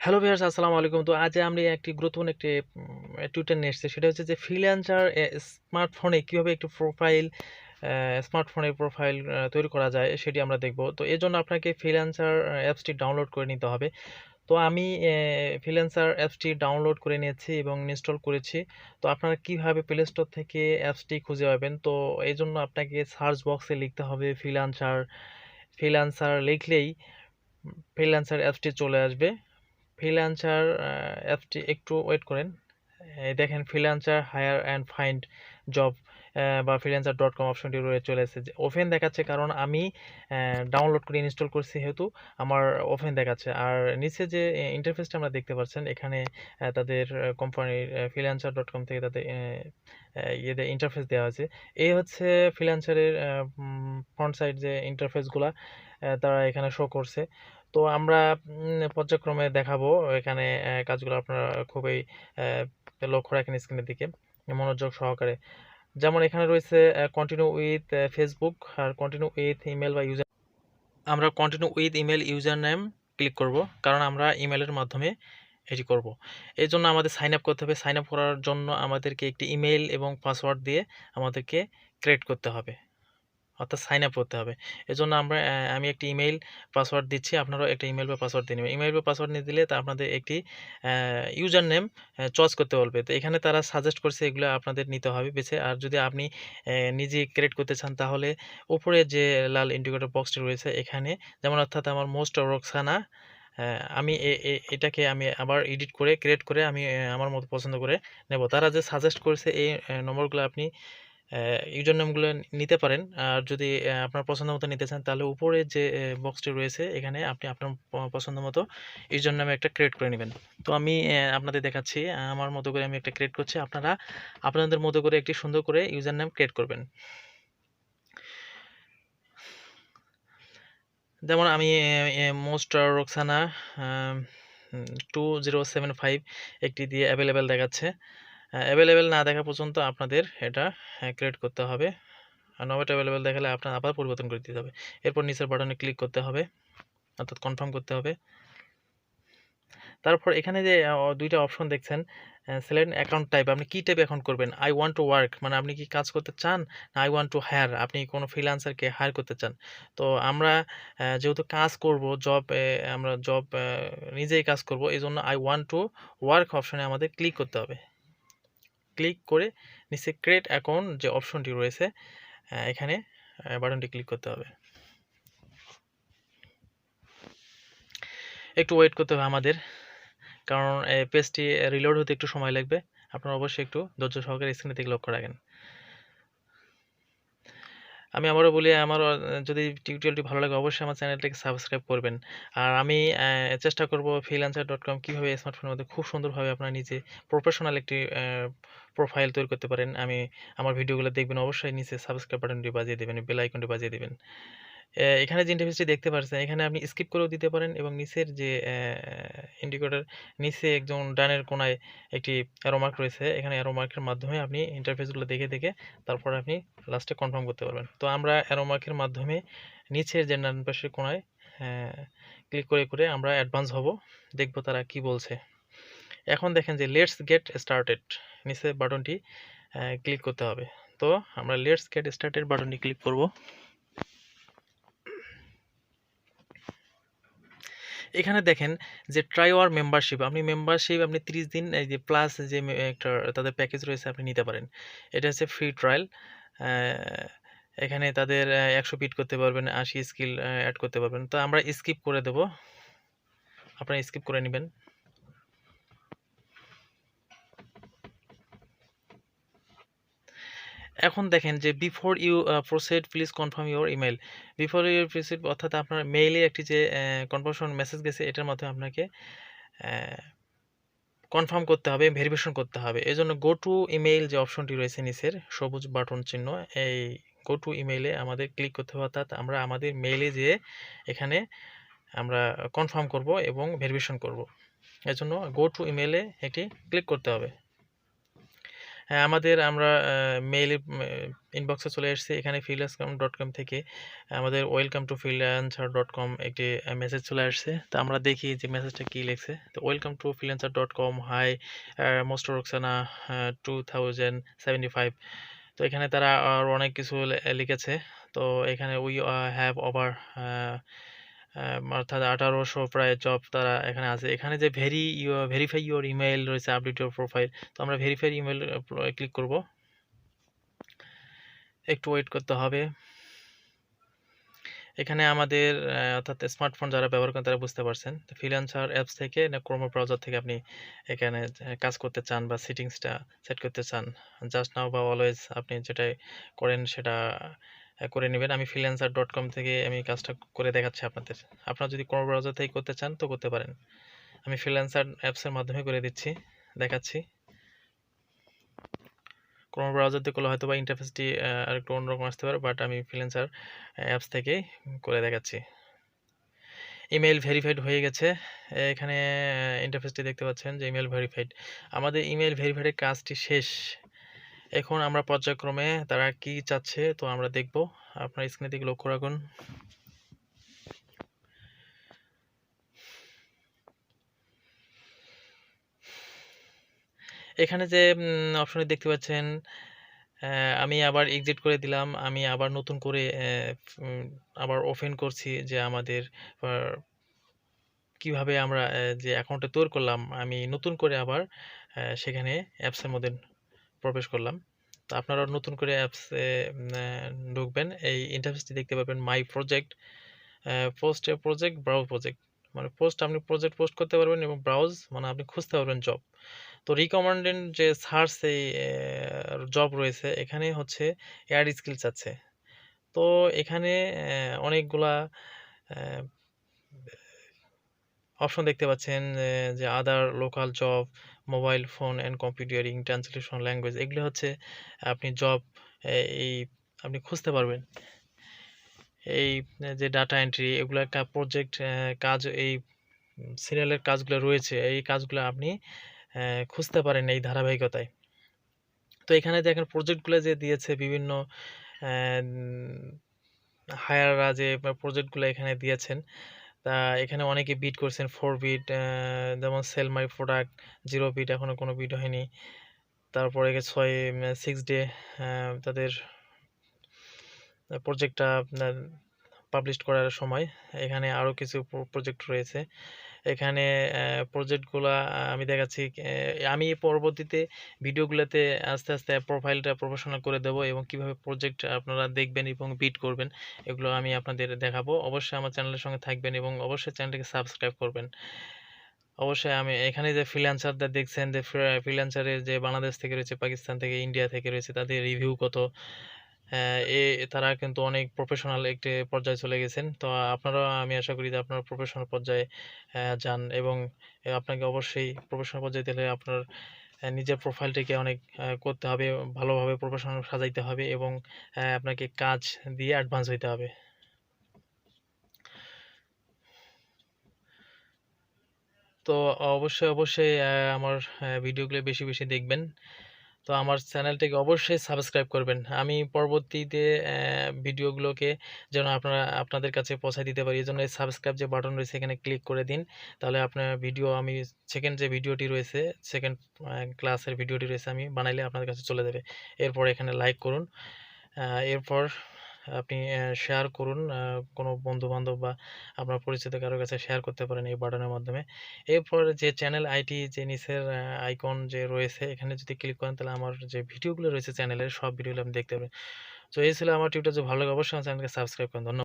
Hello viewers, আসসালামু আলাইকুম। তো আজ আমি একটি গুরুত্বপূর্ণ একটি টিউটোরিয়াল নিয়ে এসেছি। সেটা হচ্ছে যে ফ্রিল্যান্সার স্মার্টফোনে কীভাবে একটি স্মার্টফোনের প্রোফাইল তৈরি করা যায় সেটি আমরা দেখব। তো এর জন্য আপনাকে ফ্রিল্যান্সার অ্যাপসটি ডাউনলোড করে নিতে হবে। তো আমি ফ্রিল্যান্সার অ্যাপসটি ডাউনলোড করে নিয়েছি এবং ইনস্টল করেছি। তো আপনারা কীভাবে প্লে স্টোর থেকে অ্যাপসটি খুঁজে পাবেন? তো এই জন্য আপনাকে সার্চ বক্সে লিখতে হবে ফ্রিল্যান্সার। ফ্রিল্যান্সার লিখলেই ফ্রিল্যান্সার অ্যাপসটি চলে আসবে। ফ্রিল্যান্সার অ্যাপসটি একটু ওয়েট করেন। দেখেন freelancer hire and find job বা freelancer.com অপশনটি চলে এসেছে। ওপেন দেখাচ্ছে কারণ আমি ডাউনলোড করে ইনস্টল করছি যেহেতু আমার ওপেন দেখাচ্ছে। আর নিচে যে ইন্টারফেসটা আমরা দেখতে পাচ্ছেন এখানে তাদের কোম্পানির freelancer.com থেকে তাদের ইয়েতে ইন্টারফেস দেওয়া আছে। এই হচ্ছে ফ্রিল্যান্সারের ফ্রন্ট সাইড যে ইন্টারফেসগুলা তারা এখানে শো করছে। তো আমরা পর্যায়ক্রমে দেখাবো এখানে কাজগুলো আপনারা খুবই লক্ষ্য রাখেন স্ক্রিনের দিকে মনোযোগ সহকারে। যেমন এখানে রয়েছে কন্টিনিউ উইথ ফেসবুক আর কন্টিনিউ উইথ ইমেল বা ইউজার। আমরা continue with email user name click করব কারণ আমরা ইমেলের মাধ্যমে এটি করব। এই জন্য আমাদের সাইন আপ করতে হবে। সাইন আপ করার জন্য আমাদেরকে একটি ইমেল এবং পাসওয়ার্ড দিয়ে আমাদেরকে ক্রিয়েট করতে হবে, অর্থাৎ সাইন আপ করতে হবে। এজন্য আমি একটি ইমেইল পাসওয়ার্ড দিচ্ছি, আপনারাও একটা ইমেল বা পাসওয়ার্ড দিয়ে নেবেন। ইমেল বা পাসওয়ার্ড নিয়ে দিলে তা আপনাদের একটি ইউজার নেম চয়েস করতে বলবে। তো এখানে তারা সাজেস্ট করছে এগুলো আপনাদের নিতে হবে বেছে। আর যদি আপনি নিজে ক্রিয়েট করতে চান তাহলে উপরে যে লাল ইন্ডিকেটর বক্সটি রয়েছে এখানে, যেমন অর্থাৎ আমার মোস্ট রোকসানা, আমি এটাকে আমি আবার এডিট করে ক্রিয়েট করে আমি আমার মতো পছন্দ করে নেব। তারা যে সাজেস্ট করেছে এই নম্বরগুলো আপনি ইউজার নেমগুলো নিতে পারেন। আর যদি আপনার পছন্দ মতো নিতে চান তাহলে উপরে যে বক্সটি রয়েছে এখানে আপনি আপনার পছন্দ মতো ইউজার নামে একটা ক্রিয়েট করে নেবেন। তো আমি আপনাদের দেখাচ্ছি আমার মতো করে আমি একটা ক্রিয়েট করছি। আপনারা আপনাদের মতো করে একটি সুন্দর করে ইউজার নাম ক্রিয়েট করবেন। যেমন আমি মোস্ট রোকসানা 2075 একটি দিয়ে অ্যাভেলেবেল দেখাচ্ছে। অ্যাভেলেবেল না দেখা পর্যন্ত আপনাদের এটা ক্রিয়েট করতে হবে। আর নট অ্যাভেলেবেল দেখালে আপনার আবার পরিবর্তন করে দিতে হবে। এরপর নিচের বাটনে ক্লিক করতে হবে, অর্থাৎ কনফার্ম করতে হবে। তারপর এখানে যে দুইটা অপশন দেখছেন, সিলেক্ট অ্যাকাউন্ট টাইপ, আপনি কী টাইপ অ্যাকাউন্ট করবেন। আই ওয়ান্ট টু ওয়ার্ক মানে আপনি কি কাজ করতে চান, না আই ওয়ান্ট টু হায়ার আপনি কোনো ফ্রিল্যান্সারকে হায়ার করতে চান। তো আমরা যেহেতু কাজ করব আমরা জব নিজেই কাজ করব, এই জন্য আই ওয়ান্ট টু ওয়ার্ক অপশনে আমাদের ক্লিক করতে হবে। ক্লিক করে নিচে ক্রিয়েট অ্যাকাউন্ট যে অপশনটি রয়েছে এখানে বাটনটি ক্লিক করতে হবে। একটু ওয়েট করতে হবে আমাদের, কারণ পেজটি রিলোড হতে একটু সময় লাগবে। আপনারা অবশ্যই একটু ধৈর্য সহকারে স্ক্রিনের দিকে লক্ষ্য রাখেন। আমি আবারও বলি, আমার যদি টিউটোরিয়ালটি ভালো লাগে অবশ্যই আমার চ্যানেলটাকে সাবস্ক্রাইব করবেন। আর আমি চেষ্টা করব freelancer.com কীভাবে স্মার্টফোনের মধ্যে খুব সুন্দরভাবে আপনারা নিজে প্রফেশনাল একটি প্রোফাইল তৈরি করতে পারেন। আমার ভিডিওগুলো দেখবেন, অবশ্যই নিচে সাবস্ক্রাইব বাটনটি বাজিয়ে দেবেন, বেল আইকনটি বাজিয়ে দেবেন। এখানে যে ইন্টারফেসটি দেখতে পাচ্ছেন এখানে আপনি স্কিপ করেও দিতে পারেন এবং নিচের যে ইন্ডিকেটর নিচে একদম ডানের কোনায় একটি অ্যারো মার্ক রয়েছে, এখানে অ্যারো মার্কের মাধ্যমে আপনি ইন্টারফেসগুলো দেখে দেখে তারপর আপনি লাস্টে কনফার্ম করতে পারবেন। তো আমরা অ্যারো মার্কের মাধ্যমে নিচের যে ডান পাশের কোনায় ক্লিক করে করে আমরা অ্যাডভান্স হব, দেখব তারা কি বলছে। এখন দেখেন যে লেটস গেট স্টার্টেড নিচে বাটনটি ক্লিক করতে হবে। তো আমরা লেটস গেট স্টার্টেড বাটনটি ক্লিক করব। এখানে দেখেন যে ট্রাই ওয়ার মেম্বারশিপ, আপনি 30 দিন এই যে প্লাস যে একটা তাদের প্যাকেজ রয়েছে আপনি নিতে পারেন। এটা হচ্ছে ফ্রি ট্রায়াল। এখানে তাদের 100 বিট করতে পারবেন, 80 স্কিল অ্যাড করতে পারবেন। তো আমরা স্কিপ করে দেব, আপনারা স্কিপ করে নেবেন। এখন দেখেন যে before you proceed please confirm your email. Before you proceed অর্থাৎ আপনার মেইলে একটি যে কনফার্মেশন মেসেজ গেছে এটার মাধ্যমে আপনাকে কনফার্ম করতে হবে, ভেরিফিকেশন করতে হবে। এজন্য গো টু ইমেইল যে অপশনটি রয়েছে নিচের সবুজ বাটন চিহ্ন, এই গো টু ইমেইলে আমাদের ক্লিক করতে হবে, অর্থাৎ আমরা আমাদের মেইলে যেয়ে এখানে আমরা কনফার্ম করব এবং ভেরিফিকেশন করব। এজন্য গো টু ইমেইলে একটি ক্লিক করতে হবে। হ্যাঁ, আমরা মেইলে ইনবক্সে চলে এসেছি। এখানে freelancer.com থেকে আমাদের ওয়েলকাম টু freelancer.com একটি মেসেজ চলে আসছে। তো আমরা দেখি যে মেসেজটা কি লিখছে। তো welcome to freelancer.com, hi Most Roksana 2075। তো এখানে তারা আর অনেক কিছু লিখেছে। তো এখানে উই হ্যাভ ওভার অর্থাৎ 1800 প্রায় জব তারা এখানে আছে। এখানে যে ভেরিফাই ইউর ইমেইল রয়েছে, আপডেট ইউর প্রোফাইল। তো আমরা ভেরিফাই ইমেইল ক্লিক করব। একটু ওয়েট করতে হবে। এখানে আমাদের অর্থাৎ স্মার্টফোন যারা ব্যবহার করেন তারা বুঝতে পারছেন। তো ফ্রিল্যান্সার অ্যাপস থেকে না ক্রোম ব্রাউজার থেকে আপনি এখানে কাজ করতে চান বা সেটিংসটা সেট করতে চান, জাস্ট নাও বা অলওয়েজ আপনি যেটাই করেন সেটা করে নেবেন। আমি freelancer.com থেকে আমি কাজটা করে দেখাচ্ছি আপনাদের। আপনারা যদি ক্রোম ব্রাউজার থেকে করতে চান তো করতে পারেন। আমি ফ্রিল্যান্সার অ্যাপসের মাধ্যমে করে দিচ্ছি, দেখাচ্ছি। ক্রোম ব্রাউজার দিয়ে করলে হয়তো বা ইন্টারফেসটি আরেকটু অন্যরকম আসতে পারে, বাট আমি ফ্রিল্যান্সার অ্যাপস থেকেই করে দেখাচ্ছি। ইমেইল ভেরিফাইড হয়ে গেছে। এখানে ইন্টারফেসটি দেখতে পাচ্ছেন যে ইমেইল ভেরিফাইড। আমাদের ইমেইল ভেরিফাইডের কাজটি শেষ। এখন আমরা পর্যায়ক্রমে তারা কি চাচ্ছে তো আমরা দেখব। আপনার স্ক্রিনের দিকে লক্ষ্য রাখুন। এখানে যে অপশনে দেখতে পাচ্ছেন, আমি আবার এক্সিট করে দিলাম। আমি আবার নতুন করে আবার ওপেন করছি যে আমাদের কিভাবে আমরা যে অ্যাকাউন্টটা তৈরি করলাম, আমি নতুন করে আবার সেখানে অ্যাপসের মধ্যে প্রবেশ করলাম। তো আপনারা নতুন করে অ্যাপসে ঢুকবেন। এই ইন্টারফেসটি দেখতে পাবেন my project, post A project, browse project. মানে আপনি প্রজেক্ট পোস্ট করতে পারবেন এবং ব্রাউজ মানে আপনি খুঁজতে পারবেন জব। তো রিকমেন্ডেড যে সার্চ এই জব রয়েছে এখানে হচ্ছে এয়ার স্কিলস আছে। তো এখানে অনেকগুলা অপশন দেখতে পাচ্ছেন যে other local job, mobile phone and computering, translation language, এগুলো হচ্ছে আপনি জব এই আপনি খুঁজতে পারবেন। এই যে ডাটা এন্ট্রি এগুলো একটা প্রজেক্ট কাজ, এই সিরিয়ালের কাজগুলো রয়েছে, এই কাজগুলো আপনি খুঁজতে পারেন এই ধারাবাহিকতায়। তো এখানে দেখেন প্রজেক্টগুলো যে দিয়েছে বিভিন্ন হায়াররা যে প্রজেক্টগুলো এখানে দিয়েছেন, তা এখানে অনেকে বিড করছেন 4 বিড, যেমন সেল মাই প্রোডাক্ট 0 বিড, এখনো কোনো বিড হয়নি। তারপরে 6 ডে তাদের প্রজেক্টটা পাবলিশ করার সময়। এখানে আরও কিছু প্রজেক্ট রয়েছে। এখানে প্রজেক্টগুলা আমি দেখাচ্ছি। আমি পরবর্তীতে ভিডিওগুলোতে আস্তে আস্তে প্রোফাইলটা প্রফেশনাল করে দেবো এবং কিভাবে প্রজেক্ট আপনারা দেখবেন এবং বিড করবেন এগুলো আমি আপনাদের দেখাবো। অবশ্যই আমার চ্যানেলের সঙ্গে থাকবেন এবং অবশ্যই চ্যানেলটিকে সাবস্ক্রাইব করবেন। অবশ্যই আমি এখানে যে ফ্রিল্যান্সারদের দেখছেন, যে ফ্রিল্যান্সারের যে বাংলাদেশ থেকে রয়েছে, পাকিস্তান থেকে, ইন্ডিয়া থেকে রয়েছে, তাদের রিভিউ কত, তারা কিন্তু অনেক প্রফেশনাল একটি পর্যায়ে চলে গেছেন। তো আপনারাও আমি আশা করি যে আপনারা প্রফেশনাল পর্যায়ে যান এবং আপনাকে অবশ্যই প্রফেশনাল পর্যায়ে গেলে আপনার নিজের প্রোফাইলটিকে অনেক করতে হবে, ভালোভাবে প্রফেশনাল সাজাইতে হবে এবং আপনাকে কাজ দিয়ে অ্যাডভান্স হইতে হবে। তো অবশ্যই আমার ভিডিওগুলো বেশি বেশি দেখবেন। তো আমার চ্যানেলটিকে অবশ্যই সাবস্ক্রাইব করবেন। আমি পরবর্তীতে ভিডিওগুলোকে যেন আপনাদের কাছে পৌঁছায় দিতে পারি, এজন্য এই সাবস্ক্রাইব যে বাটন রয়েছে এখানে ক্লিক করে দিন। তাহলে আপনার ভিডিও আমি সেকেন্ড যে ভিডিওটি রয়েছে, সেকেন্ড ক্লাসের ভিডিওটি রয়েছে আমি বানাইলে আপনাদের কাছে চলে যাবে। এরপর এখানে লাইক করুন। এরপর আপনি শেয়ার করুন, কোনো বন্ধু-বান্ধব বা আপনার পরিচিত কারো কাছে শেয়ার করতে পারেন এই বাটনের মাধ্যমে। এরপর যে চ্যানেল আইডি যে নিচের আইকন যে রয়েছে এখানে যদি ক্লিক করেন তাহলে আমার যে ভিডিওগুলো রয়েছে চ্যানেলের সব ভিডিওগুলো আপনি দেখতে পাবেন। তো এই ছিল আমার টিউটোরিয়াল। যদি ভালো লাগে অবশ্যই আমার চ্যানেলকে সাবস্ক্রাইব করুন। ধন্যবাদ।